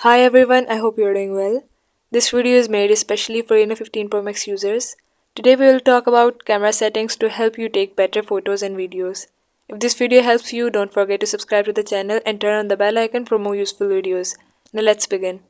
Hi everyone, I hope you're doing well. This video is made especially for Reno 15 Pro Max users. Today we will talk about camera settings to help you take better photos and videos. If this video helps you, don't forget to subscribe to the channel and turn on the bell icon for more useful videos. Now let's begin.